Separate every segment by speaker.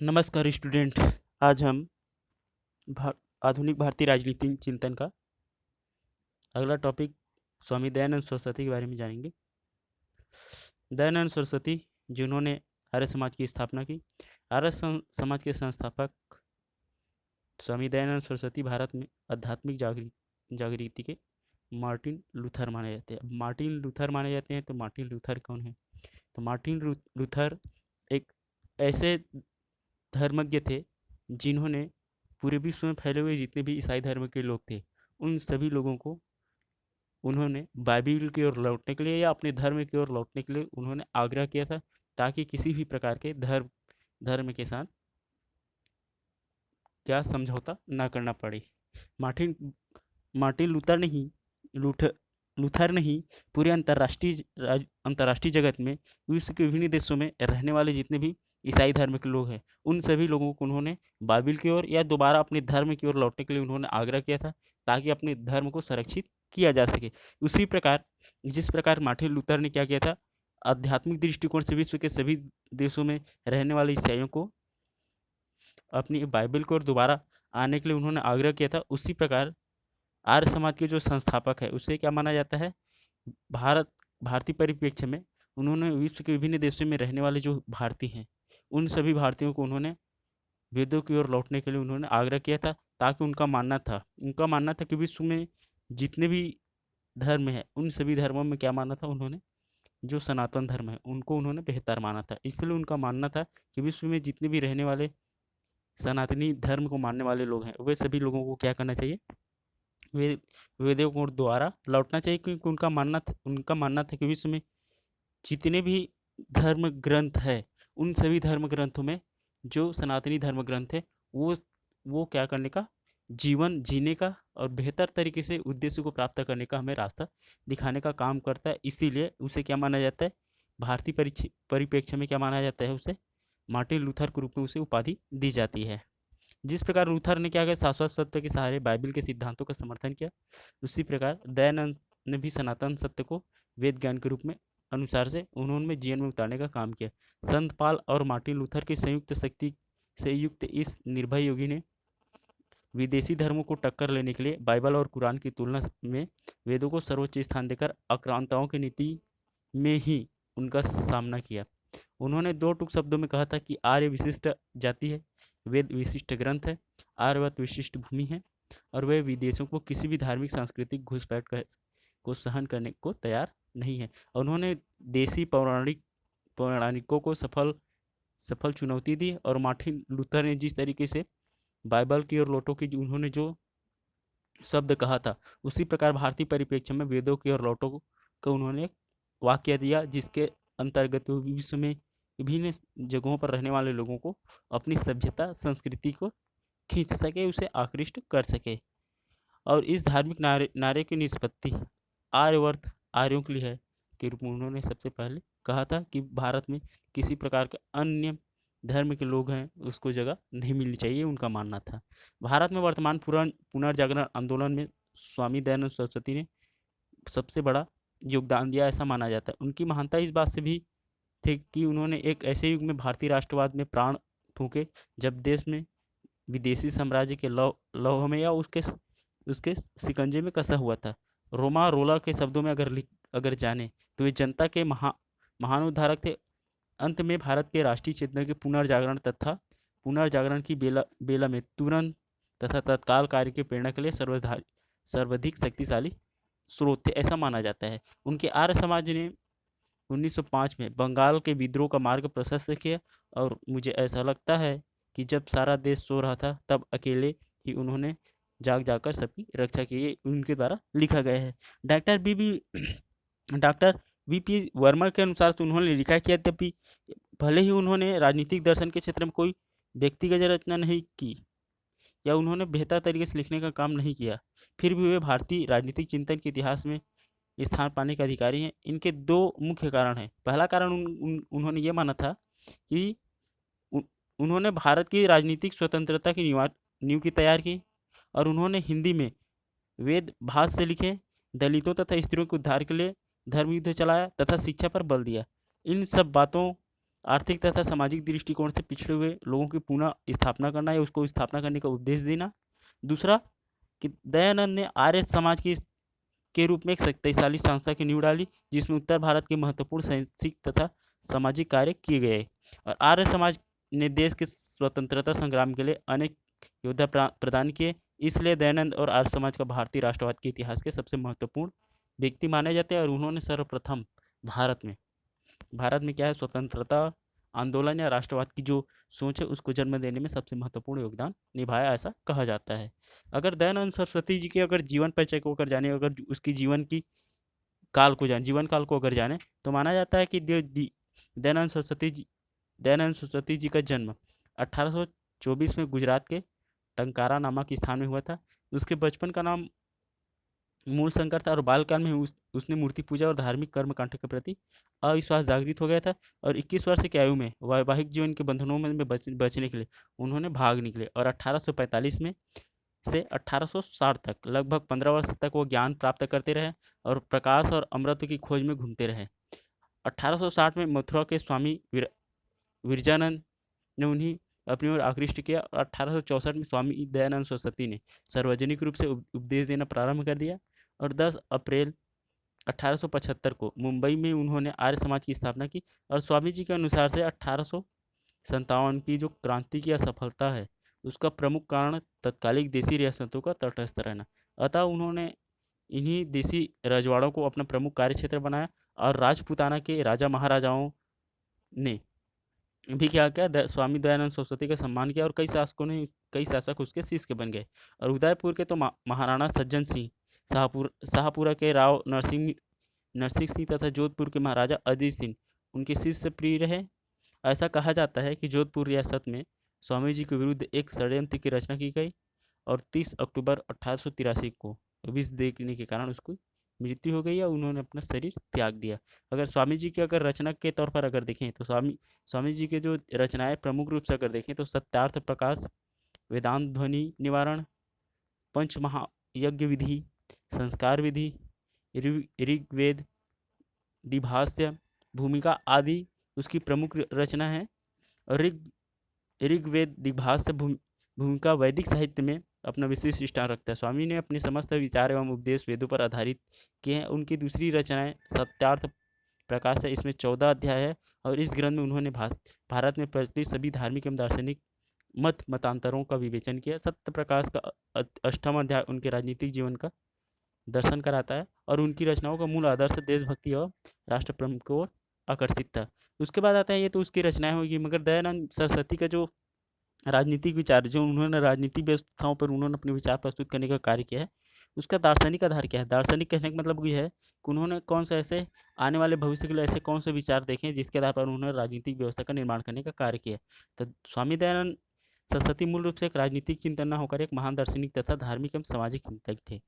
Speaker 1: नमस्कार स्टूडेंट। आज हम भा, आधुनिक भारतीय राजनीति चिंतन का अगला टॉपिक स्वामी दयानंद सरस्वती के बारे में जानेंगे। दयानंद सरस्वती जिन्होंने आर्य समाज की स्थापना की। आर्य समाज के संस्थापक स्वामी दयानंद सरस्वती भारत में आध्यात्मिक जागृति के मार्टिन लूथर माने जाते हैं। मार्टिन लूथर माने जाते हैं तो मार्टिन लूथर कौन है? तो मार्टिन लूथर एक ऐसे धर्मज्ञ थे जिन्होंने पूरे विश्व में फैले हुए जितने भी ईसाई धर्म के लोग थे उन सभी लोगों को उन्होंने बाइबिल की ओर लौटने के लिए या अपने धर्म की ओर लौटने के लिए उन्होंने आग्रह किया था, ताकि किसी भी प्रकार के धर्म के साथ क्या समझौता ना करना पड़े। मार्टिन मार्टिन लूथर ने ही लूथर लूथर ने ही पूरे अंतर्राष्ट्रीय जगत में विश्व के विभिन्न देशों में रहने वाले जितने भी ईसाई धर्म के लोग हैं उन सभी लोगों को उन्होंने बाइबिल की ओर या दोबारा अपने धर्म की ओर लौटने के लिए उन्होंने आग्रह किया था, ताकि अपने धर्म को संरक्षित किया जा सके। उसी प्रकार जिस प्रकार मार्टिन लूथर ने क्या किया था, आध्यात्मिक दृष्टिकोण से विश्व के सभी देशों में रहने वाले ईसाइयों को अपनी बाइबिल की ओर दोबारा आने के लिए उन्होंने आग्रह किया था। उसी प्रकार आर्य समाज के जो संस्थापक है उसे क्या माना जाता है? भारतीय परिप्रेक्ष्य में उन्होंने विश्व के विभिन्न देशों में रहने वाले जो भारतीय हैं उन सभी भारतीयों को उन्होंने वेदों की ओर लौटने के लिए उन्होंने आग्रह किया था, ताकि उनका मानना था कि विश्व में जितने भी धर्म है उन सभी धर्मों में क्या माना था उन्होंने, जो सनातन धर्म है उनको उन्होंने बेहतर माना था। इसलिए उनका मानना था कि विश्व में जितने भी रहने वाले सनातनी धर्म को मानने वाले लोग हैं वे सभी लोगों को क्या करना चाहिए, वे वेदों को द्वारा लौटना चाहिए, क्योंकि उनका मानना था कि विश्व में जितने भी धर्म ग्रंथ है उन सभी धर्म ग्रंथों में जो सनातनी धर्म ग्रंथ है वो क्या करने का, जीवन जीने का और बेहतर तरीके से उद्देश्य को प्राप्त करने का हमें रास्ता दिखाने का काम करता है। इसीलिए उसे क्या माना जाता है, भारतीय परिप्रेक्ष्य में क्या माना जाता है, उसे मार्टिन लूथर के रूप में उसे उपाधि दी जाती है। जिस प्रकार लूथर ने क्या किया, शाश्वत सत्य के सहारे बाइबिल के सिद्धांतों का समर्थन किया, उसी प्रकार दयानंद ने भी सनातन सत्य को वेद ज्ञान के रूप में अनुसार से उन्होंने जीवन में उतारने का काम किया। संत पाल और मार्टिन लूथर की संयुक्त शक्ति से युक्त इस निर्भय योगी ने विदेशी धर्मों को टक्कर लेने के लिए बाइबल और कुरान की तुलना में वेदों को सर्वोच्च स्थान देकर आक्रांताओं की नीति में ही उनका सामना किया। उन्होंने दो टूक शब्दों में कहा था कि आर्य विशिष्ट जाति है, वेद विशिष्ट ग्रंथ है, आर्यवत विशिष्ट भूमि है और वे विदेशों को किसी भी धार्मिक सांस्कृतिक घुसपैठ को सहन करने को तैयार नहीं है। उन्होंने देसी पौराणिकों को सफल चुनौती दी और मार्टिन लूथर ने जिस तरीके से बाइबल की ओर लौटो की उन्होंने जो शब्द कहा था, उसी प्रकार भारतीय परिप्रेक्ष्य में वेदों की ओर लौटो का उन्होंने एक वाक्य दिया, जिसके अंतर्गत विश्व में विभिन्न जगहों पर रहने वाले लोगों को अपनी सभ्यता संस्कृति को खींच सके, उसे आकृष्ट कर सके। और इस धार्मिक नारे की निष्पत्ति आर्यवर्त आर्यों के लिए है के रूप में उन्होंने सबसे पहले कहा था कि भारत में किसी प्रकार के अन्य धर्म के लोग हैं उसको जगह नहीं मिलनी चाहिए, उनका मानना था। भारत में वर्तमान पुनर्जागरण आंदोलन में स्वामी दयानंद सरस्वती ने सबसे बड़ा योगदान दिया, ऐसा माना जाता है। उनकी महानता इस बात से भी थे कि उन्होंने एक ऐसे युग में भारतीय राष्ट्रवाद में प्राण फूंके जब देश में विदेशी साम्राज्य के लौह में या उसके शिकंजे में कसा हुआ था। रोमा रोला के शब्दों में अगर जाने तो वे जनता के महान उद्धारक थे। अंत में भारत के राष्ट्रीय चेतना के पुनर्जागरण की बेला में तुरंत तथा तत्काल कार्य की प्रेरणा के लिए सर्वाधिक शक्तिशाली स्रोत थे, ऐसा माना जाता है। उनके आर्य समाज ने 1905 में बंगाल के विद्रोह का मार्ग प्रशस्त किया और मुझे ऐसा लगता है कि जब सारा देश सो रहा था तब अकेले ही उन्होंने जाकर सबकी रक्षा की, ये उनके द्वारा लिखा गया है। डॉक्टर वीपी वर्मा के अनुसार तो उन्होंने लिखा किया तभी भले ही उन्होंने राजनीतिक दर्शन के क्षेत्र में कोई व्यक्तिगत रचना नहीं की या उन्होंने बेहतर तरीके से लिखने का काम नहीं किया, फिर भी वे भारतीय राजनीतिक चिंतन के इतिहास में स्थान पाने के अधिकारी हैं। इनके दो मुख्य कारण हैं। पहला कारण उन्होंने ये माना था कि उन्होंने भारत की राजनीतिक स्वतंत्रता की नींव की तैयार की और उन्होंने हिंदी में वेद भाष्य से लिखे, दलितों तथा स्त्रियों के उद्धार के लिए धर्म युद्ध चलाया तथा शिक्षा पर बल दिया। इन सब बातों आर्थिक तथा सामाजिक दृष्टिकोण से पिछड़े हुए लोगों की पुनः स्थापना करना या उसको स्थापना करने का उपदेश देना। दूसरा कि दयानंद ने आर्य समाज की के रूप में एक शक्तिशाली संस्था की नींव डाली, जिसमें उत्तर भारत के महत्वपूर्ण शैक्षिक तथा सामाजिक कार्य किए गए। और आर्य समाज ने देश के स्वतंत्रता संग्राम के लिए अनेक योद्धा प्रदान किए। इसलिए दयानंद और आर्य समाज का भारतीय राष्ट्रवाद के इतिहास के सबसे महत्वपूर्ण व्यक्ति माने जाते हैं। और उन्होंने सर्वप्रथम भारत में क्या है, स्वतंत्रता आंदोलन या राष्ट्रवाद की जो सोच है उसको जन्म देने में सबसे महत्वपूर्ण योगदान निभाया, ऐसा कहा जाता है। अगर दयानंद सरस्वती जी के अगर जीवन परिचय को अगर जाने, अगर उसकी जीवन काल को अगर जाने, तो माना जाता है कि दयानंद सरस्वती जी का जन्म 1824 में गुजरात के टंकारा नामक स्थान में हुआ था। उसके बचपन का नाम मूल शंकर था और बालकाल में उसने मूर्ति पूजा और धार्मिक कर्मकांड के प्रति अविश्वास जागृत हो गया था। और 21 वर्ष की आयु में वैवाहिक जीवन के बंधनों में बचने के लिए उन्होंने भाग निकले और 1845 में से 1860 तक लगभग 15 वर्ष तक वो ज्ञान प्राप्त करते रहे और प्रकाश और अमृत की खोज में घूमते रहे। 1860 में मथुरा के स्वामी विरजानंद ने उन्हें अपनी ओर आकृष्ट किया और 1864 में स्वामी दयानंद सरस्वती ने सार्वजनिक रूप से उपदेश देना प्रारंभ कर दिया। और 10 अप्रैल 1875 को मुंबई में उन्होंने आर्य समाज की स्थापना की। और स्वामी जी के अनुसार से 1857 की जो क्रांति की असफलता है उसका प्रमुख कारण तत्कालिक देसी रियासतों का तटस्थ रहना। अतः उन्होंने इन्हीं देसी रजवाड़ों को अपना प्रमुख कार्य क्षेत्र बनाया और राजपूताना के राजा महाराजाओं ने भी क्या किया, स्वामी दयानंद सरस्वती का सम्मान किया और कई शासक उसके शिष्य बन गए। और उदयपुर के तो महाराणा सज्जन सिंह, शाहपुरा के राव नरसिंह नरसिंह सिंह तथा जोधपुर के महाराजा अजीत सिंह उनके शिष्य प्रिय रहे। ऐसा कहा जाता है कि जोधपुर रियासत में स्वामी जी के विरुद्ध एक षड्यंत्र की रचना की गई और 30 अक्टूबर 1883 को विष देने के कारण उसको मृत्यु हो गई और उन्होंने अपना शरीर त्याग दिया। अगर स्वामी जी की अगर रचना के तौर पर अगर देखें तो स्वामी जी के जो रचनाएं प्रमुख रूप से अगर देखें तो सत्यार्थ प्रकाश, वेदांत ध्वनि निवारण, पंच महायज्ञ विधि, संस्कार विधि, ऋग्वेद दिभाष्य, भूमिका आदि उसकी प्रमुख रचना है। और ऋग्वेद दिभाष्य भूमिका वैदिक साहित्य में अपना विशिष्ट स्थान रखता है। स्वामी ने अपने समस्त विचार एवं उपदेश वेदों पर आधारित किए हैं। उनकी दूसरी रचनाएं सत्यार्थ प्रकाश है, इसमें 14 अध्याय है और इस ग्रंथ में उन्होंने भारत में प्रचलित सभी धार्मिक एवं दार्शनिक मतांतरों का विवेचन किया। सत्य प्रकाश का 8वां अध्याय उनके राजनीतिक जीवन का दर्शन कराता है और उनकी रचनाओं का मूल आदर्श देशभक्ति और राष्ट्र प्रेम को आकर्षित था। उसके बाद आता है, ये तो उसकी रचनाएं होगी, मगर दयानंद सरस्वती का जो राजनीतिक विचार, जो उन्होंने राजनीतिक व्यवस्थाओं पर उन्होंने अपने विचार प्रस्तुत करने का कार्य किया है, उसका दार्शनिक आधार क्या है। दार्शनिक कहने का मतलब ये है कि उन्होंने कौन सा ऐसे आने वाले भविष्य के लिए ऐसे कौन से विचार देखे जिसके आधार पर उन्होंने राजनीतिक व्यवस्था का निर्माण करने का कार्य किया। तो स्वामी दयानंद सरस्वती मूल रूप से एक राजनीतिक चिंतन न होकर एक महान दार्शनिक तथा धार्मिक एवं सामाजिक चिंतक थे।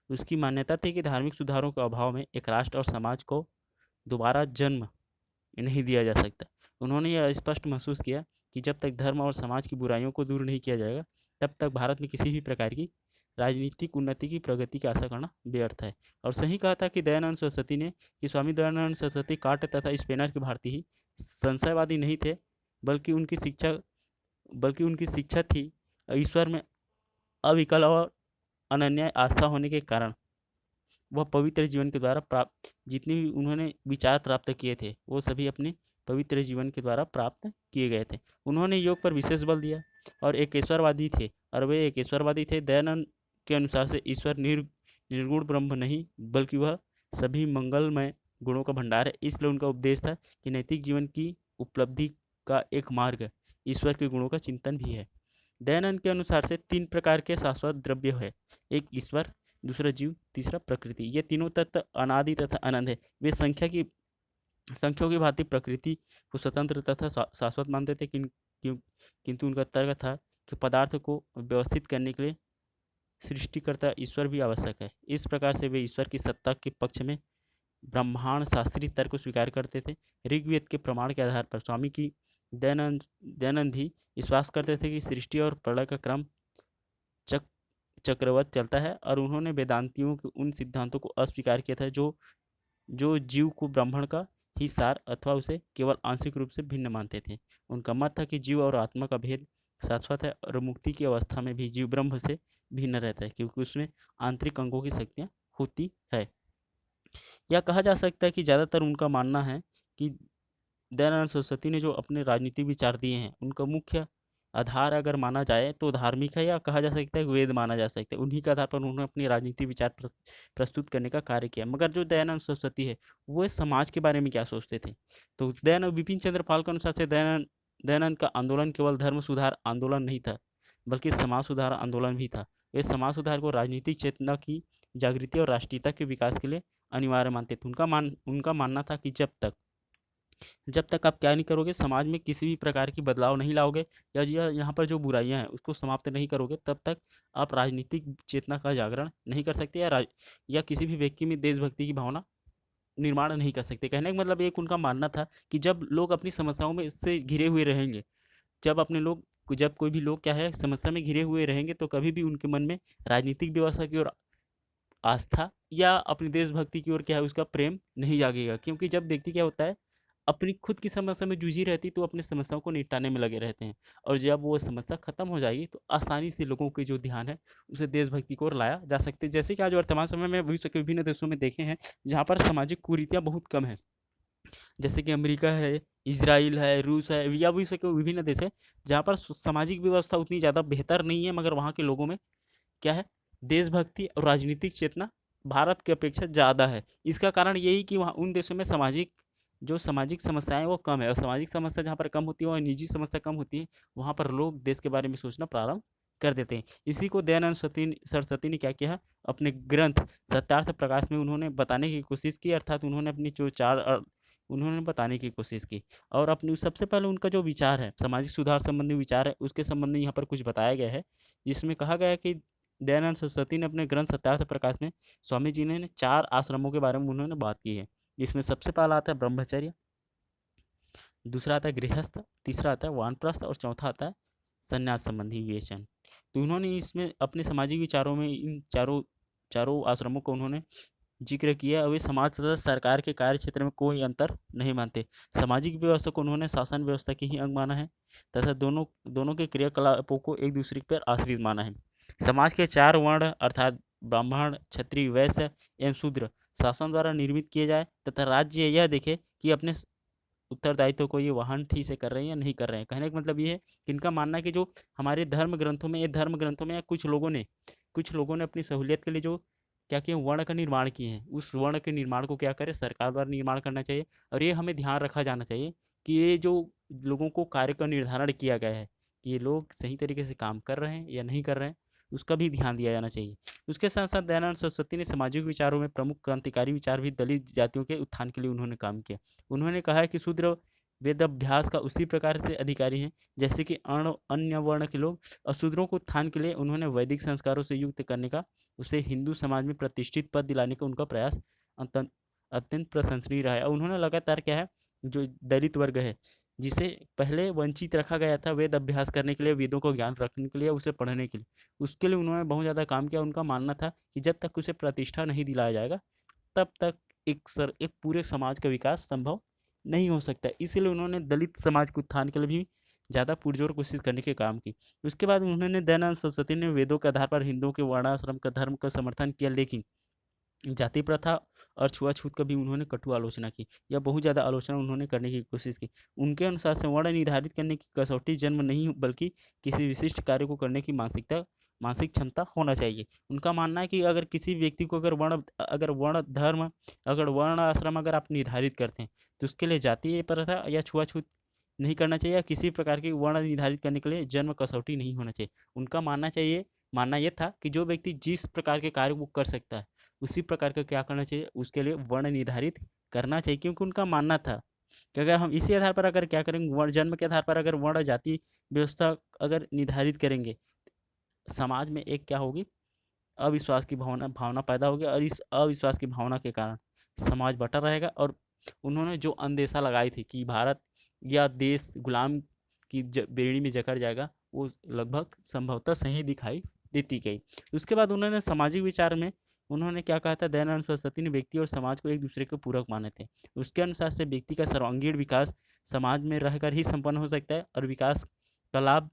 Speaker 1: उसकी मान्यता थी कि धार्मिक सुधारों के अभाव में एक राष्ट्र और समाज को दोबारा जन्म नहीं दिया जा सकता। उन्होंने यह स्पष्ट महसूस किया कि जब तक धर्म और समाज की बुराइयों को दूर नहीं किया जाएगा तब तक भारत में किसी भी प्रकार की राजनीतिक उन्नति की प्रगति की आशा करना व्यर्थ है। और सही कहा था कि दयानंद सरस्वती ने कि स्वामी दयानंद सरस्वती काट तथा स्पेनर के भारतीय ही संशयवादी नहीं थे, बल्कि उनकी शिक्षा थी ईश्वर में अविकल और अनन्य आस्था होने के कारण वह पवित्र जीवन के द्वारा प्राप्त जितने भी उन्होंने विचार प्राप्त किए थे वो सभी अपने पवित्र जीवन के द्वारा प्राप्त किए गए थे। उन्होंने योग पर विशेष बल दिया और एकेश्वरवादी थे और वे एकेश्वरवादी थे। दयानंद के अनुसार से ईश्वर निर्गुण ब्रह्म नहीं बल्कि वह सभी मंगलमय गुणों का भंडार है। इसलिए उनका उपदेश था कि नैतिक जीवन की उपलब्धि का एक मार्ग ईश्वर के गुणों का चिंतन भी है। दयानंद के अनुसार से 3 प्रकार के शाश्वत द्रव्य है, एक ईश्वर, दूसरा जीव, तीसरा प्रकृति। ये तीनों तत्व अनादि तथा अनंत है। वे संख्यों की भांति प्रकृति को स्वतंत्र तथा शाश्वत मानते थे, किंतु उनका तर्क था कि पदार्थ को व्यवस्थित करने के लिए सृष्टिकर्ता ईश्वर भी आवश्यक है। इस प्रकार से वे ईश्वर की सत्ता के पक्ष में ब्रह्मांड शास्त्रीय तर्क को स्वीकार करते थे। ऋग्वेद के प्रमाण के आधार पर स्वामी की दयानंद भी विश्वास करते थे कि सृष्टि और प्रलय का क्रम चक्रवत चलता है और उन्होंने वेदांतियों के उन सिद्धांतों को अस्वीकार किया था जो जीव को ब्राह्मण का ही सार अथवा उसे केवल आंशिक रूप से भिन्न मानते थे। उनका मत था कि जीव और आत्मा का भेद शाश्वत है और मुक्ति की अवस्था में भी जीव ब्रह्म से भिन्न रहता है, क्योंकि उसमें आंतरिक अंगों की शक्तियाँ होती है। यह कहा जा सकता है कि ज़्यादातर उनका मानना है कि दयानंद सरस्वती ने जो अपने राजनीतिक विचार दिए हैं, उनका मुख्य आधार अगर माना जाए तो धार्मिक है, या कहा जा सकता है कि वेद माना जा सकता है। उन्हीं के आधार पर उन्होंने अपनी राजनीतिक विचार प्रस्तुत करने का कार्य किया। मगर जो दयानंद सरस्वती है, वो इस समाज के बारे में क्या सोचते थे? तो दयानंद बिपिन चंद्र पाल के अनुसार से दयानंद का आंदोलन केवल धर्म सुधार आंदोलन नहीं था, बल्कि समाज सुधार आंदोलन भी था। वे समाज सुधार को राजनीतिक चेतना की जागृति और राष्ट्रीयता के विकास के लिए अनिवार्य मानते थे। उनका मानना था कि जब तक आप क्या नहीं करोगे, समाज में किसी भी प्रकार की बदलाव नहीं लाओगे, या यहाँ पर जो बुराइयां हैं उसको समाप्त नहीं करोगे, तब तक आप राजनीतिक चेतना का जागरण नहीं कर सकते, या किसी भी व्यक्ति में देशभक्ति की भावना निर्माण नहीं कर सकते। कहने का मतलब एक उनका मानना था कि जब लोग अपनी समस्याओं में इससे घिरे हुए रहेंगे, जब कोई भी लोग क्या है समस्या में घिरे हुए रहेंगे, तो कभी भी उनके मन में राजनीतिक व्यवस्था की ओर आस्था या अपनी देशभक्ति की ओर क्या है उसका प्रेम नहीं जागेगा। क्योंकि जब व्यक्ति क्या होता है, अपनी खुद की समस्या में जूझी रहती, तो अपनी समस्याओं को निपटाने में लगे रहते हैं, और जब वो समस्या खत्म हो जाएगी तो आसानी से लोगों के जो ध्यान है उसे देशभक्ति की ओर लाया जा सकते हैं। जैसे कि आज वर्तमान समय में विश्व के विभिन्न देशों में देखे हैं जहाँ पर सामाजिक कुरीतियाँ बहुत कम है, जैसे कि अमेरिका है, इजराइल है, रूस है, या विश्व के विभिन्न देश है जहाँ पर सामाजिक व्यवस्था उतनी ज़्यादा बेहतर नहीं है, मगर वहाँ के लोगों में क्या है, देशभक्ति और राजनीतिक चेतना भारत की अपेक्षा ज़्यादा है। इसका कारण यही कि वहाँ उन देशों में सामाजिक समस्याएं वो कम है, और सामाजिक समस्या जहाँ पर कम होती है और निजी समस्या कम होती है, वहाँ पर लोग देश के बारे में सोचना प्रारंभ कर देते हैं। इसी को दयानंद सरस्वती ने क्या किया, अपने ग्रंथ सत्यार्थ प्रकाश में उन्होंने बताने की कोशिश की, अर्थात उन्होंने अपनी जो उन्होंने बताने की कोशिश की, और अपनी सबसे पहले उनका जो विचार है, सामाजिक सुधार संबंधी विचार है, उसके संबंध में यहाँ पर कुछ बताया गया है, जिसमें कहा गया है कि दयानंद सरस्वती ने अपने ग्रंथ सत्यार्थ प्रकाश में स्वामी जी ने 4 आश्रमों के बारे में उन्होंने बात की है। जिसमें सबसे पहला आता है ब्रह्मचर्य, दूसरा आता है गृहस्थ, तीसरा आता है वानप्रस्थ, और चौथा आता है संन्यास संबंधी विवेचन। तो उन्होंने इसमें अपने सामाजिक विचारों में इन चारों चारों आश्रमों को उन्होंने जिक्र किया, और वे समाज तथा सरकार के कार्य क्षेत्र में कोई अंतर नहीं मानते। सामाजिक व्यवस्था को उन्होंने शासन व्यवस्था के ही अंग माना है, तथा दोनों दोनों के क्रियाकलापों को एक दूसरे पर आश्रित माना है। समाज के 4 वर्ण अर्थात ब्राह्मण, क्षत्रिय, वैश्य एवं शूद्र शासन द्वारा निर्मित किए जाए, तथा राज्य यह देखे कि अपने उत्तरदायित्व को ये वाहन ठीक से कर रहे हैं या नहीं कर रहे हैं। कहने का मतलब ये है कि इनका मानना है कि जो हमारे धर्म ग्रंथों में कुछ लोगों ने अपनी सहूलियत के लिए जो क्या किए, वर्ण का निर्माण किए हैं, उस वर्ण के निर्माण को क्या करें, सरकार द्वारा निर्माण करना चाहिए। और ये हमें ध्यान रखा जाना चाहिए कि ये जो लोगों को कार्य का निर्धारण किया गया है कि ये लोग सही तरीके से काम कर रहे हैं या नहीं कर रहे हैं, उसका भी ध्यान दिया जाना चाहिए। उसके साथ साथ दयानंद सरस्वती ने सामाजिक विचारों में प्रमुख क्रांतिकारी विचार भी दलित जातियों के उत्थान के लिए उन्होंने काम किया। उन्होंने कहा है कि शूद्र वेद अभ्यास का उसी प्रकार से अधिकारी हैं जैसे कि अन्य वर्ण के लोग, और शूद्रों को उत्थान के लिए उन्होंने वैदिक संस्कारों से युक्त करने का, उसे हिंदू समाज में प्रतिष्ठित पद दिलाने का उनका प्रयास अत्यंत प्रशंसनीय रहा है। और उन्होंने लगातार क्या है, जो दलित वर्ग है जिसे पहले वंचित रखा गया था वेद अभ्यास करने के लिए, वेदों को ज्ञान रखने के लिए, उसे पढ़ने के लिए, उसके लिए उन्होंने बहुत ज़्यादा काम किया। उनका मानना था कि जब तक उसे प्रतिष्ठा नहीं दिलाया जाएगा, तब तक एक पूरे समाज का विकास संभव नहीं हो सकता। इसीलिए उन्होंने दलित समाज के उत्थान के लिए भी ज़्यादा पुरजोर कोशिश करने के काम की। उसके बाद उन्होंने दयानंद सरस्वती ने वेदों के आधार पर हिंदुओं के वर्णाश्रम का धर्म का समर्थन किया, लेकिन जाति प्रथा और छुआछूत का भी उन्होंने कटु आलोचना की, या बहुत ज़्यादा आलोचना उन्होंने करने की कोशिश की। उनके अनुसार से वर्ण निर्धारित करने की कसौटी जन्म नहीं बल्कि किसी विशिष्ट कार्य को करने की मानसिक क्षमता होना चाहिए। उनका मानना है कि अगर किसी व्यक्ति को अगर वर्ण आश्रम अगर आप निर्धारित करते हैं, तो उसके लिए जातीय प्रथा या छुआछूत नहीं करना चाहिए, या किसी प्रकार की वर्ण निर्धारित करने के लिए जन्म कसौटी नहीं होना चाहिए। उनका मानना यह था कि जो व्यक्ति जिस प्रकार के कार्य वो कर सकता है, उसी प्रकार का क्या करना चाहिए, उसके लिए वर्ण निर्धारित करना चाहिए। क्योंकि उनका मानना था कि अगर हम इसी आधार पर अगर क्या करेंगे, वर्ण जन्म के आधार पर अगर वर्ण जाति व्यवस्था अगर निर्धारित करेंगे, समाज में एक क्या होगी, अविश्वास की भावना पैदा होगी, और इस अविश्वास की भावना के कारण समाज बटा रहेगा। और उन्होंने जो अंदेशा लगाई थी कि भारत या देश गुलाम की बेड़ी में जकड़ जाएगा, वो लगभग संभवतः सही दिखाई देती गई। उसके बाद उन्होंने सामाजिक विचार में उन्होंने क्या कहा था, दयानंद सरस्वती ने व्यक्ति और समाज को एक दूसरे के पूरक माने थे। उसके अनुसार से व्यक्ति का सर्वांगीण विकास समाज में रहकर ही संपन्न हो सकता है और विकास का लाभ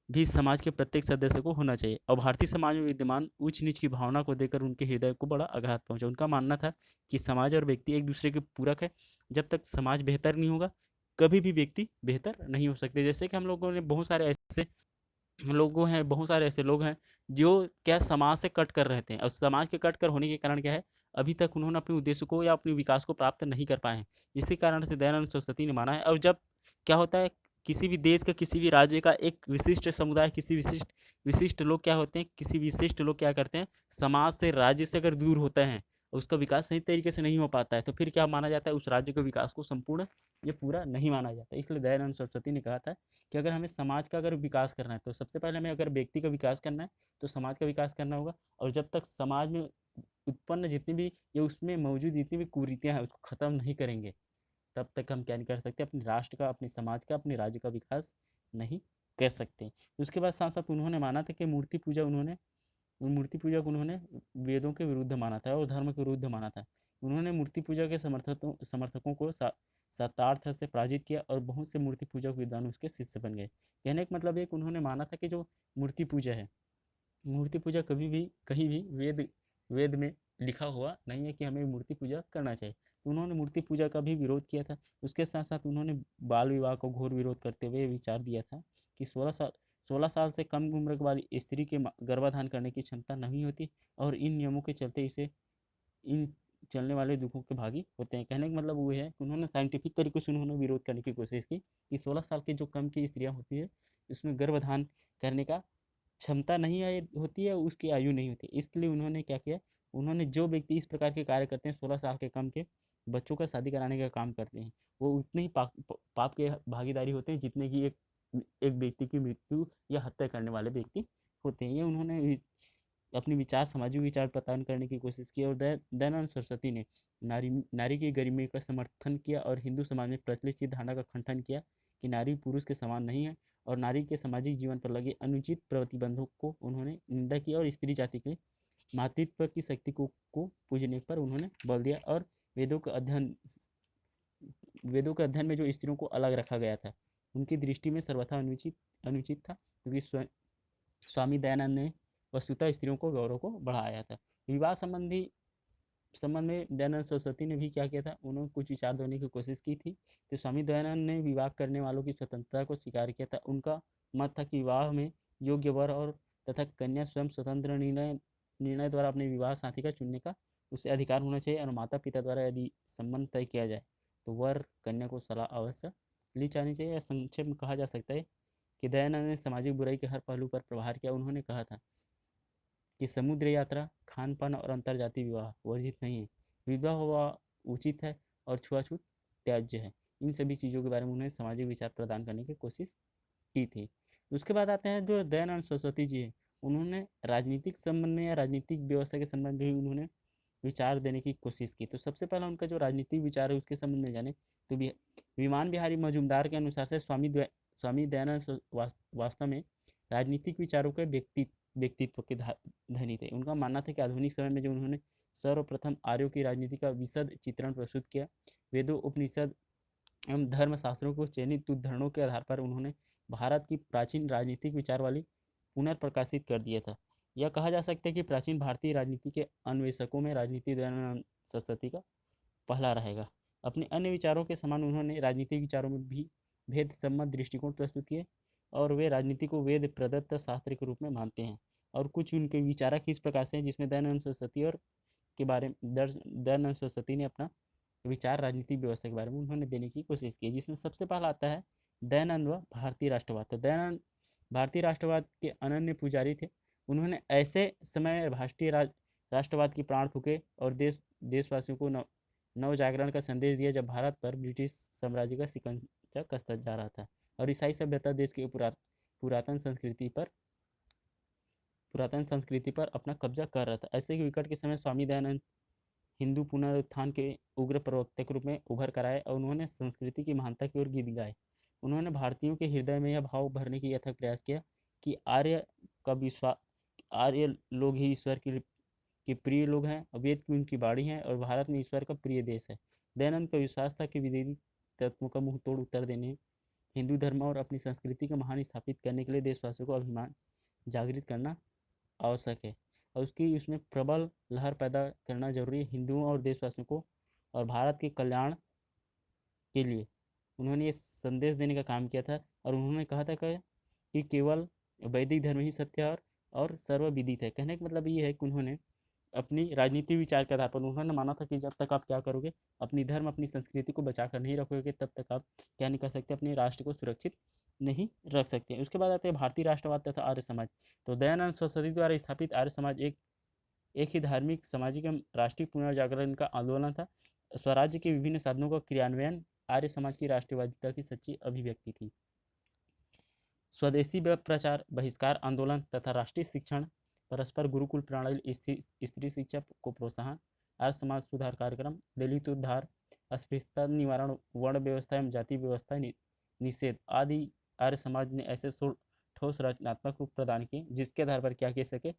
Speaker 1: भी समाज के प्रत्येक सदस्य को होना चाहिए। और भारतीय समाज में विद्यमान ऊंच नीच की भावना को देकर उनके हृदय को बड़ा आघात पहुंचा। उनका मानना था कि समाज और व्यक्ति एक दूसरे के पूरक है। जब तक समाज बेहतर नहीं होगा, कभी भी व्यक्ति बेहतर नहीं हो सकते। जैसे कि हम लोगों ने बहुत सारे ऐसे लोगों हैं, बहुत सारे ऐसे लोग हैं जो क्या समाज से कट कर रहते हैं, और समाज के कट कर होने के कारण क्या है, अभी तक उन्होंने अपने उद्देश्य को या अपने विकास को प्राप्त नहीं कर पाए हैं। इसी कारण से दयानंद सरस्वती ने माना है। और जब क्या होता है, किसी भी देश का, किसी भी राज्य का एक विशिष्ट समुदाय, किसी विशिष्ट विशिष्ट लोग क्या होते हैं, किसी विशिष्ट लोग क्या करते हैं, समाज से, राज्य से अगर दूर होते हैं, उसका विकास सही तरीके से नहीं हो पाता है, तो फिर क्या माना जाता है, उस राज्य के विकास को संपूर्ण ये पूरा नहीं माना जाता। इसलिए दयानंद सरस्वती ने कहा था कि अगर हमें समाज का अगर विकास करना है, तो सबसे पहले हमें अगर व्यक्ति का विकास करना है, तो समाज का विकास करना होगा। और जब तक समाज में उत्पन्न जितनी भी या उसमें मौजूद जितनी भी कुरीतियां हैं उसको खत्म नहीं करेंगे, तब तक हम क्या नहीं कर सकते, अपने राष्ट्र का, अपने समाज का, अपने राज्य का विकास नहीं कर सकते। उसके बाद साथ साथ उन्होंने माना था कि मूर्ति पूजा को उन्होंने वेदों के विरुद्ध माना था और धर्म के विरुद्ध माना था। उन्होंने मूर्ति पूजा के समर्थकों को शतार्थ से पराजित किया और बहुत से मूर्ति पूजक विद्वान उसके शिष्य बन गए। कहने का मतलब एक, उन्होंने माना था कि जो मूर्ति पूजा है, मूर्ति पूजा कभी भी कहीं भी वेद वेद में लिखा हुआ नहीं है कि हमें मूर्ति पूजा करना चाहिए। तो उन्होंने मूर्ति पूजा का भी विरोध किया था। उसके साथ साथ उन्होंने बाल विवाह को घोर विरोध करते हुए विचार दिया था कि 16 साल से कम उम्र वाली स्त्री के गर्भाधान करने की क्षमता नहीं होती, और इन नियमों के चलते इसे इन चलने वाले दुखों के भागी होते हैं। कहने का मतलब वो है कि उन्होंने साइंटिफिक तरीके से उन्होंने विरोध करने की कोशिश की कि 16 साल के जो कम की स्त्रियां होती है, इसमें गर्भधान करने का क्षमता नहीं होती है, उसकी आयु नहीं होती। इसके लिए उन्होंने क्या किया, उन्होंने जो व्यक्ति इस प्रकार के कार्य करते हैं, 16 साल के कम के बच्चों का शादी कराने का काम करते हैं, वो उतने ही पाप के भागीदारी होते हैं जितने की एक एक व्यक्ति की मृत्यु या हत्या करने वाले व्यक्ति होते हैं। ये उन्होंने अपने विचार, सामाजिक विचार प्रदान करने की कोशिश की। और दयानंद सरस्वती ने नारी नारी की गरिमा का समर्थन किया और हिंदू समाज में प्रचलित इस धारणा का खंडन किया कि नारी पुरुष के समान नहीं है, और नारी के सामाजिक जीवन पर लगे अनुचित प्रतिबंधों को उन्होंने निंदा की, और स्त्री जाति के मातृत्व की शक्ति को पूजने पर उन्होंने बल दिया। और वेदों का अध्ययन वेदों के अध्ययन में जो स्त्रियों को अलग रखा गया था, उनकी दृष्टि में सर्वथा अनुचित अनुचित था, क्योंकि स्वामी दयानंद ने वस्तुतः स्त्रियों को गौरव को बढ़ाया था। विवाह संबंध में दयानंद सरस्वती ने भी क्या किया था, उन्होंने कुछ विचार देने की कोशिश की थी। तो स्वामी दयानंद ने विवाह करने वालों की स्वतंत्रता को स्वीकार किया था। उनका मत था कि विवाह में योग्य वर और तथा कन्या स्वयं स्वतंत्र निर्णय द्वारा अपने विवाह साथी का चुनने का उसे अधिकार होना चाहिए, और माता पिता द्वारा यदि संबंध तय किया जाए तो वर कन्या को सलाह अवश्य ली जानी चाहिए। या संक्षेप में कहा जा सकता है कि दयानंद ने सामाजिक बुराई के हर पहलू पर प्रहार किया। उन्होंने कहा था कि समुद्र यात्रा, खान पान और अंतरजातीय विवाह वर्जित नहीं है, विवाह हुआ उचित है, और छुआछूत त्याज्य है। इन सभी चीज़ों के बारे में उन्हें सामाजिक विचार प्रदान करने की कोशिश की थी। उसके बाद आते हैं जो दयानंद सरस्वती जी है, उन्होंने राजनीतिक संबंध में या राजनीतिक व्यवस्था के संबंध में भी उन्होंने विचार देने की कोशिश की। तो सबसे पहला उनका जो राजनीतिक विचार है उसके संबंध में जाने तो विमान बिहारी मजूमदार के अनुसार से स्वामी दयानंद वास्तव में राजनीतिक विचारों के व्यक्तित्व के धनी थे। उनका मानना था कि आधुनिक समय में जो उन्होंने सर्वप्रथम आर्यों की राजनीति का विशद चित्रण प्रस्तुत किया, वेदों, उपनिषद एवं धर्मशास्त्रों को चयनित उद्धरणों के आधार पर उन्होंने भारत की प्राचीन राजनीतिक विचारवाली पुनर्प्रकाशित कर दिया था। यह कहा जा सकता है कि प्राचीन भारतीय राजनीति के अन्वेषकों में राजनीति दयानंद सरस्वती का पहला रहेगा। अपने अन्य विचारों के समान उन्होंने राजनीतिक विचारों में भी भेद सम्मत दृष्टिकोण प्रस्तुत किए, और वे राजनीति को वेद प्रदत्त शास्त्र के रूप में मानते हैं। और कुछ उनके विचारक इस प्रकार से हैं, जिसमें दयानंद सरस्वती और के बारे में दयानंद सरस्वती ने अपना विचार राजनीतिक व्यवस्था के बारे में उन्होंने देने की कोशिश की, जिसमें सबसे पहला आता है दयानंद व भारतीय राष्ट्रवाद। तो दयानंद भारतीय राष्ट्रवाद के अनन्य पुजारी थे। उन्होंने ऐसे समय राष्ट्रीय राष्ट्रवाद की प्राण फूके और देशवासियों को नव जागरण का संदेश दिया, जब भारत पर ब्रिटिश साम्राज्य का शिकंजा कसता जा रहा था और ईसाई सभ्यता देश के पुरातन संस्कृति पर अपना कब्जा कर रहा था। ऐसे ही विकट के समय स्वामी दयानंद हिंदू पुनरुत्थान के उग्र प्रवक्ता के रूप में उभर कर आए, और उन्होंने संस्कृति की महानता की ओर गीत गाए। उन्होंने भारतीयों के हृदय में यह भाव भरने की अथक प्रयास किया कि आर्य लोग ही ईश्वर की के प्रिय लोग हैं, वेद की उनकी बाणी है और भारत में ईश्वर का प्रिय देश है। दयानंद का विश्वास था कि विधि तत्वों का मुंह तोड़ उत्तर देने, हिंदू धर्म और अपनी संस्कृति का महान स्थापित करने के लिए देशवासियों को अभिमान जागृत करना आवश्यक है और उसकी उसमें प्रबल लहर पैदा करना जरूरी है हिंदुओं और देशवासियों को और भारत के कल्याण के लिए उन्होंने ये संदेश देने का काम किया था। और उन्होंने कहा था कि केवल वैदिक धर्म ही सत्य है और सर्वविदित है। कहने का मतलब ये है कि उन्होंने अपनी राजनीतिक विचार के आधार पर उन्होंने माना था कि जब तक आप क्या करोगे, अपनी धर्म अपनी संस्कृति को बचा कर नहीं रखोगे, तब तक आप क्या नहीं कर सकते, अपने राष्ट्र को सुरक्षित नहीं रख सकते। उसके बाद आते हैं भारतीय राष्ट्रवाद तथा आर्य समाज। तो दयानंद सरस्वती द्वारा स्थापित आर्य समाज एक ही धार्मिक, सामाजिक एवं राष्ट्रीय पुनर्जागरण का आंदोलन था। स्वराज्य के विभिन्न साधनों का क्रियान्वयन आर्य समाज की राष्ट्रवादिता की सच्ची अभिव्यक्ति थी। स्वदेशी प्रचार, बहिष्कार आंदोलन तथा राष्ट्रीय शिक्षण, परस्पर गुरुकुल प्रणाली, स्त्री शिक्षा को प्रोत्साहन, आर्य समाज सुधार कार्यक्रम, दलित उद्धार, अस्पृश्यता निवारण, वर्ण व्यवस्था एवं जाति व्यवस्था निषेध आदि आर्य समाज ने ऐसे ठोस रचनात्मक रूप प्रदान किए जिसके आधार पर क्या कह सके,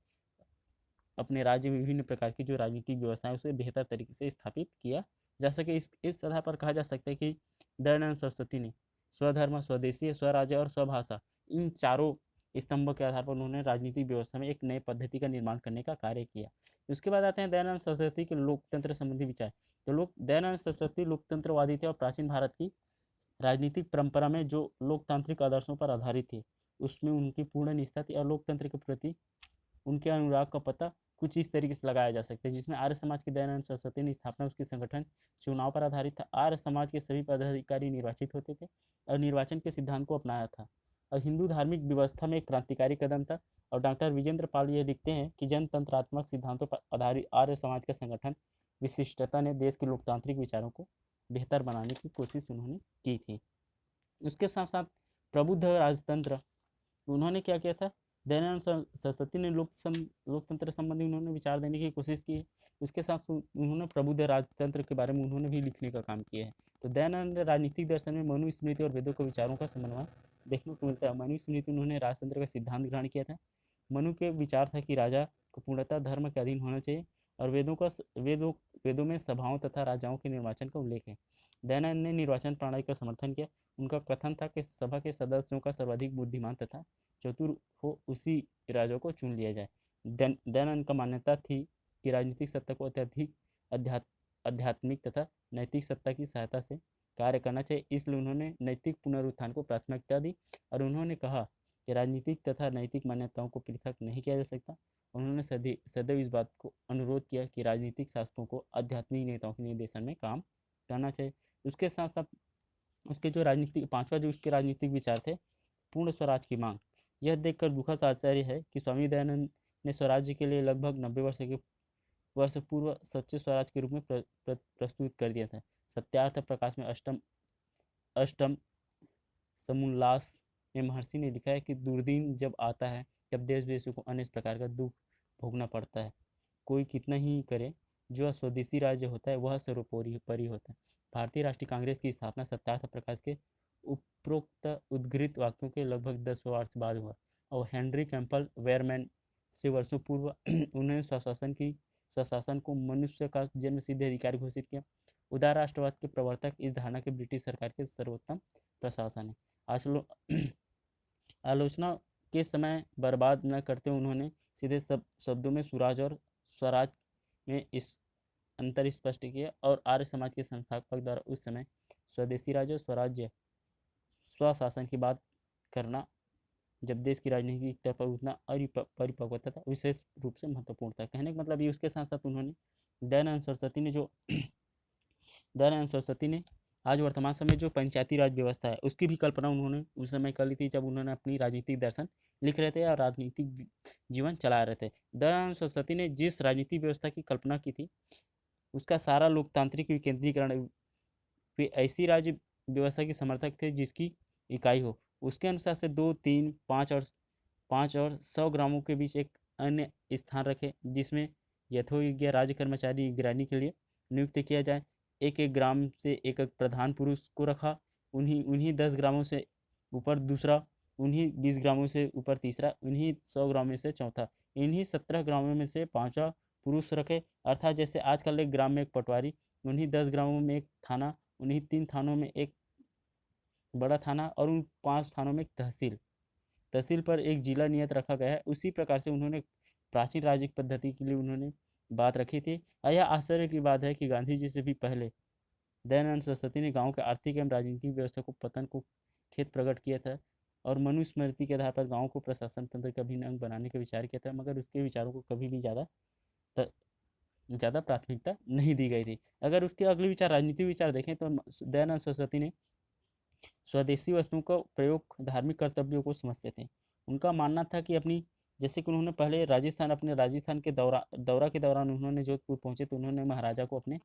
Speaker 1: अपने राज्य में विभिन्न प्रकार की जो राजनीतिक व्यवस्था है उसे बेहतर तरीके से स्थापित किया जा सके। इस आधार पर कहा जा सकता है कि दयानंद सरस्वती ने स्वधर्म, स्वदेशी, स्वराज्य और स्वभाषा, इन चारों स्तंभों के आधार पर उन्होंने राजनीतिक व्यवस्था में एक नए पद्धति का निर्माण करने का कार्य किया। उसके बाद आते हैं दयानंद सरस्वती के लोकतंत्र संबंधी विचार। तो दयानंद सरस्वती लोकतंत्रवादी थे और प्राचीन भारत की राजनीतिक परंपरा में जो लोकतांत्रिक आदर्शों पर आधारित थे उसमें उनकी पूर्ण निष्ठा थी और लोकतंत्र के प्रति उनके अनुराग का पता कुछ इस तरीके से लगाया जा सकता है, जिसमें आर्य समाज के दयानंद सरस्वती ने स्थापना उसके संगठन चुनाव पर आधारित था। आर्य समाज के सभी पदाधिकारी निर्वाचित होते थे और निर्वाचन के सिद्धांत को अपनाया था और हिंदू धार्मिक व्यवस्था में एक क्रांतिकारी कदम था। और डॉक्टर विजेंद्र पाल ये लिखते हैं कि जनतंत्रात्मक सिद्धांतों पर आधारित आर्य समाज का संगठन विशिष्टता ने देश के लोकतांत्रिक विचारों को बेहतर बनाने की कोशिश उन्होंने की थी। उसके साथ साथ प्रबुद्ध राजतंत्र, उन्होंने क्या किया था, दयानंद सरस्वती ने लोकतंत्र संबंधी उन्होंने विचार देने की कोशिश की है। उसके साथ उन्होंने प्रबुद्ध राजतंत्र के बारे में उन्होंने भी लिखने का काम किया है। तो दयानंद राजनीतिक दर्शन में मनुस्मृति और वेदों के विचारों का समन्वय देखने को मिलता है। मनुस्मृति उन्होंने राजतंत्र का सिद्धांत ग्रहण किया था। मनु के विचार था कि राजा को पूर्णतः धर्म के अधीन होना चाहिए और वेदों में सभाओं तथा राजाओं के निर्वाचन का उल्लेख है। दयानंद ने निर्वाचन प्रणाली का समर्थन किया। उनका कथन था कि सभा के सदस्यों का सर्वाधिक बुद्धिमान तथा चतुर हो उसी राजा को चुन लिया जाए। दयानंद का मान्यता थी कि राजनीतिक सत्ता को अत्यधिक आध्यात्मिक तथा नैतिक सत्ता की सहायता से कार्य करना चाहिए, इसलिए उन्होंने नैतिक पुनरुत्थान को प्राथमिकता दी और उन्होंने कहा कि राजनीतिक तथा नैतिक मान्यताओं को पृथक नहीं किया जा सकता। उन्होंने सदैव इस बात को अनुरोध किया कि राजनीतिक शासकों को आध्यात्मिक नेताओं के निर्देशन में काम करना चाहिए। उसके साथ साथ उसके जो पांचवा जो उसके राजनीतिक विचार थे, पूर्ण स्वराज की मांग। यह देखकर दुखद आश्चर्य है कि स्वामी दयानंद ने स्वराज्य के लिए लगभग 90 वर्ष पूर्व सच्चे स्वराज के रूप में प्रस्तुत कर दिया था। सत्यार्थ प्रकाश में अष्टम समुल्लास में महर्षि ने लिखा है कि दुर्दिन जब आता है तब देशवासियों को अनेक प्रकार का दुख भोगना पड़ता है। कोई कितना ही करे, जो स्वदेशी राज्य होता है वह सर्वोपरि होता है। भारतीय राष्ट्रीय कांग्रेस की स्थापना सत्यार्थ प्रकाश के उपरोक्त उद्घृत वाक्यों के लगभग 10 वर्ष बाद हुआ और हेनरी कैंपबेल वेयरमैन से वर्षों पूर्व उन्होंने स्वशासन को मनुष्य का जन्मसिद्ध अधिकार घोषित किया। उदार राष्ट्रवाद के प्रवर्तक इस धारणा के ब्रिटिश सरकार के सर्वोत्तम प्रशासन है। आलोचना के समय बर्बाद न करते उन्होंने सीधे शब्दों में सुराज और स्वराज में इस अंतर स्पष्ट किया और आर्य समाज के संस्थापक द्वारा उस समय स्वदेशी राज्य स्वराज्य स्वशासन की बात करना जब देश की राजनीतिक स्तर पर उतना परिपक्वता था विशेष रूप से महत्वपूर्ण था। कहने का मतलब ये उसके साथ साथ उन्होंने दयानंद सरस्वती ने आज वर्तमान समय जो पंचायती राज व्यवस्था है उसकी भी कल्पना उन्होंने उस समय कर ली थी जब उन्होंने अपनी राजनीतिक दर्शन लिख रहे थे और राजनीतिक जीवन चला रहे थे। दयानंद सरस्वती ने जिस राजनीतिक व्यवस्था की कल्पना की थी उसका सारा लोकतांत्रिक विकेंद्रीकरण, वे ऐसी राज्य व्यवस्था के समर्थक थे जिसकी इकाई हो। उसके अनुसार से 2, 3, 5 और 100 ग्रामों के बीच एक अन्य स्थान रखे जिसमें यथोयोग्य राज्य कर्मचारी निगरानी के लिए नियुक्त किया जाए। एक ग्राम से एक प्रधान पुरुष को रखा, उन्हीं 10 ग्रामों से ऊपर दूसरा, उन्हीं 20 ग्रामों से ऊपर तीसरा, उन्हीं 100 ग्रामों में से चौथा, इन्हीं 17 ग्रामों में से 5वां पुरुष रखे, अर्थात जैसे आजकल एक ग्राम में एक पटवारी, उन्हीं 10 ग्रामों में एक थाना, उन्हीं 3 थानों में एक बड़ा थाना और उन 5 थानों में एक तहसील, तहसील पर एक जिला नियत रखा गया है। उसी प्रकार से उन्होंने प्राचीन राजनीतिक पद्धति के लिए उन्होंने बात रखी थी। और यह आश्चर्य की बात है कि गांधी जी से भी पहले दयानंद सरस्वती ने गांव के आर्थिक एवं राजनीतिक व्यवस्था को पतन को खेद प्रकट किया था और मनुस्मृति के आधार पर गांव को प्रशासन तंत्र का अभिन्न अंग बनाने का विचार किया था, मगर उसके विचारों को कभी भी ज़्यादा प्राथमिकता नहीं दी गई थी। अगर उसके अगले विचार राजनीतिक विचार देखें तो दयानंद सरस्वती ने स्वदेशी वस्तुओं का प्रयोग धार्मिक कर्तव्यों को समझते थे। उनका मानना था कि अपनी, जैसे कि उन्होंने पहले अपने राजस्थान के दौरा के दौरान उन्होंने जोधपुर पहुंचे तो उन्होंने महाराजा को अपने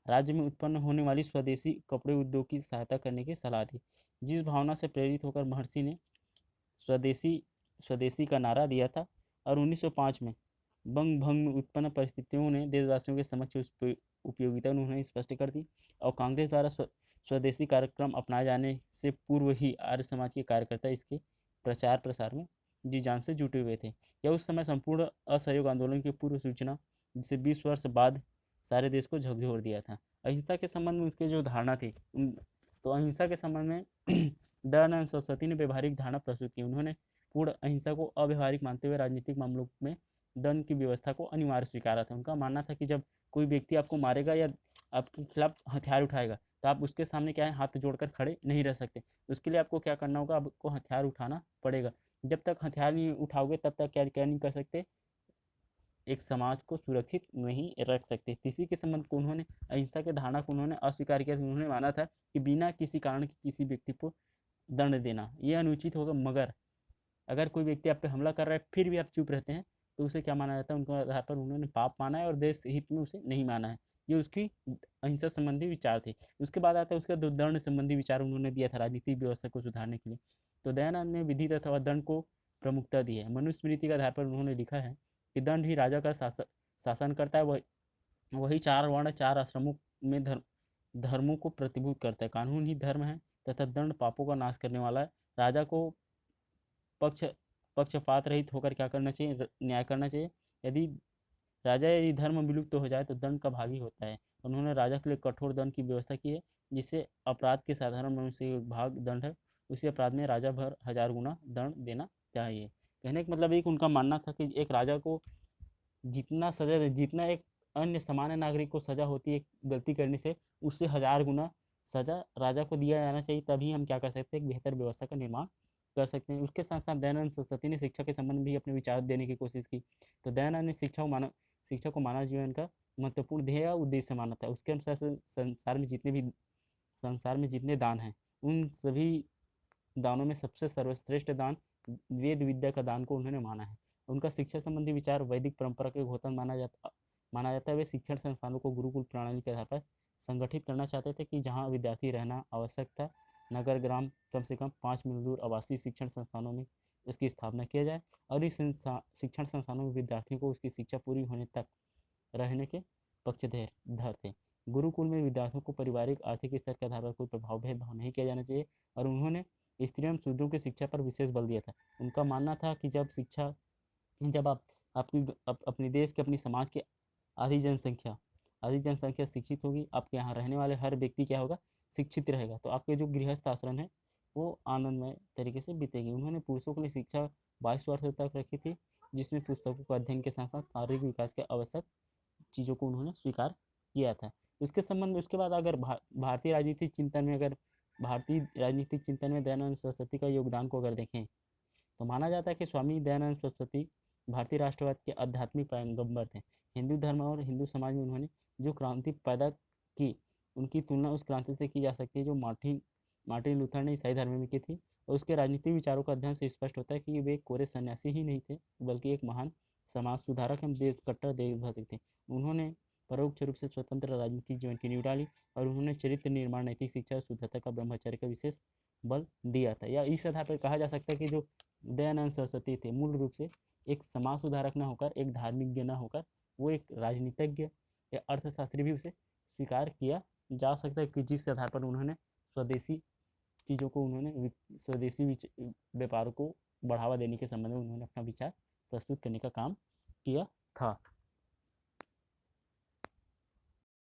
Speaker 1: राज्य में उत्पन्न होने वाली स्वदेशी कपड़े उद्योग की सहायता करने की सलाह दी। जिस भावना से प्रेरित होकर महर्षि ने स्वदेशी स्वदेशी का नारा दिया था और 1905 में बंग भंग में उत्पन्न परिस्थितियों ने देशवासियों के समक्ष उस उपयोगिता उन्होंने स्पष्ट कर दी और कांग्रेस द्वारा स्वदेशी कार्यक्रम अपनाए जाने से पूर्व ही आर्य समाज के कार्यकर्ता इसके प्रचार प्रसार में जी जान से जुटे हुए थे। यह उस समय संपूर्ण असहयोग आंदोलन की पूर्व सूचना, जिसे 20 वर्ष बाद सारे देश को झकझोर दिया था। अहिंसा के संबंध में उसके जो धारणा थी, तो अहिंसा के संबंध में दयानंद सरस्वती ने व्यवहारिक धारणा प्रस्तुत की। उन्होंने पूर्ण अहिंसा को अव्यवहारिक मानते हुए राजनीतिक मामलों में दंड की व्यवस्था को अनिवार्य स्वीकारा था। उनका मानना था कि जब कोई व्यक्ति आपको मारेगा या आपके खिलाफ हथियार उठाएगा तो आप उसके सामने क्या है, हाथ जोड़कर खड़े नहीं रह सकते। उसके लिए आपको क्या करना होगा, आपको हथियार उठाना पड़ेगा। जब तक हथियार नहीं उठाओगे तब तक क्या क्या नहीं कर सकते, एक समाज को सुरक्षित नहीं रख सकते। इसी के संबंध को उन्होंने अहिंसा के धारणा को उन्होंने अस्वीकार किया। उन्होंने माना था कि बिना किसी कारण के किसी व्यक्ति को दंड देना ये अनुचित होगा, मगर अगर कोई व्यक्ति आप पे हमला कर रहा है फिर भी आप चुप रहते हैं तो उसे क्या माना जाता है, उनके आधार पर उन्होंने पाप माना है और देश हित में उसे नहीं माना है। ये उसकी अहिंसा संबंधी विचार थे। उसके बाद आता है उसका दंड संबंधी विचार उन्होंने दिया था राजनीतिक व्यवस्था को सुधारने के लिए। तो दयानंद ने विधि तथा दंड को प्रमुखता दी है। मनुस्मृति के आधार पर उन्होंने लिखा है कि दंड ही राजा का शासन करता है, वही 4 वर्ण 4 आश्रमों में धर्मों को प्रतिभूत करता है। कानून ही धर्म है तथा दंड पापों का नाश करने वाला है। राजा को पक्ष पक्षपात रहित होकर क्या करना चाहिए, न्याय करना चाहिए। यदि धर्म विलुप्त हो जाए तो दंड का भागी होता है। उन्होंने राजा के लिए कठोर दंड की व्यवस्था की है, जिससे अपराध के साधारण मनुष्य एक भाग दंड है, उसी अपराध में राजा भर 1000 गुना दंड देना चाहिए। कहने का मतलब एक उनका मानना था कि एक राजा को जितना सजा, जितना एक अन्य सामान्य नागरिक को सजा होती है गलती करने से, उससे 1000 गुना सजा राजा को दिया जाना चाहिए। तभी हम क्या कर सकते हैं, एक बेहतर व्यवस्था का निर्माण कर सकते हैं। उसके साथ साथ दयानंद सरस्वती ने शिक्षा के संबंध में भी अपने विचार देने की कोशिश की। तो दयानंद ने शिक्षा को मानव जीवन का महत्वपूर्ण ध्येय या उद्देश्य माना था। उसके अनुसार संसार में जितने दान हैं उन सभी दानों में सबसे सर्वश्रेष्ठ दान वेद विद्या का दान को उन्होंने माना है। उनका शिक्षा संबंधी विचार वैदिक परंपरा के घोतक माना जाता है। वे शिक्षण संस्थानों को गुरुकुल प्रणाली के आधार पर संगठित करना चाहते थे कि जहाँ विद्यार्थी रहना आवश्यक था, नगर ग्राम कम से कम 5 मील दूर आवासीय शिक्षण संस्थानों में उसकी स्थापना किया जाए और इस शिक्षण संस्थानों में विद्यार्थियों को उसकी शिक्षा पूरी होने तक रहने के पक्षधर थे। गुरुकुल में विद्यार्थियों को पारिवारिक आर्थिक स्तर के आधार पर कोई भेदभाव नहीं किया जाना चाहिए और उन्होंने स्त्रियों एवं शूद्रों की शिक्षा पर विशेष बल दिया था। उनका मानना था कि जब आप अपने देश के अपनी समाज के आधी जनसंख्या शिक्षित होगी, आपके यहाँ रहने वाले हर व्यक्ति क्या होगा, शिक्षित रहेगा, तो आपके जो गृहस्थ आश्रम है वो आनंदमय तरीके से बीतेगी। उन्होंने पुरुषों के लिए शिक्षा 22 वर्ष तक रखी थी, जिसमें पुस्तकों के अध्ययन के साथ साथ शारीरिक विकास के आवश्यक चीज़ों को उन्होंने स्वीकार किया था। उसके बाद अगर भारतीय राजनीतिक चिंतन में दयानंद सरस्वती का योगदान को अगर देखें तो माना जाता है कि स्वामी दयानंद सरस्वती भारतीय राष्ट्रवाद के आध्यात्मिक पैगंबर थे। हिंदू धर्म और हिंदू समाज में उन्होंने जो क्रांति पैदा की, उनकी तुलना उस क्रांति से की जा सकती है जो मार्टिन लूथर ने ईसाई धर्म में की थी। और उसके राजनीतिक विचारों का अध्ययन से स्पष्ट होता है कि वे कोरे सन्यासी ही नहीं थे, बल्कि एक महान समाज सुधारक एवं कट्टर देशभक्त थे। उन्होंने परोक्ष रूप से स्वतंत्र राजनीतिक जीवन की नींव डाली और उन्होंने चरित्र निर्माण, नैतिक शिक्षा, शुद्धता का, ब्रह्मचर्य का विशेष बल दिया था। या इस आधार पर कहा जा सकता है कि जो दयानंद सरस्वती थे मूल रूप से एक समाज सुधारक न होकर, एक धार्मिक न होकर, वो एक राजनीतिज्ञ या अर्थशास्त्री भी उसे स्वीकार किया जा सकता है कि जिस आधार पर उन्होंने स्वदेशी व्यापार को बढ़ावा देने के संबंध में उन्होंने अपना विचार प्रस्तुत करने का काम किया था।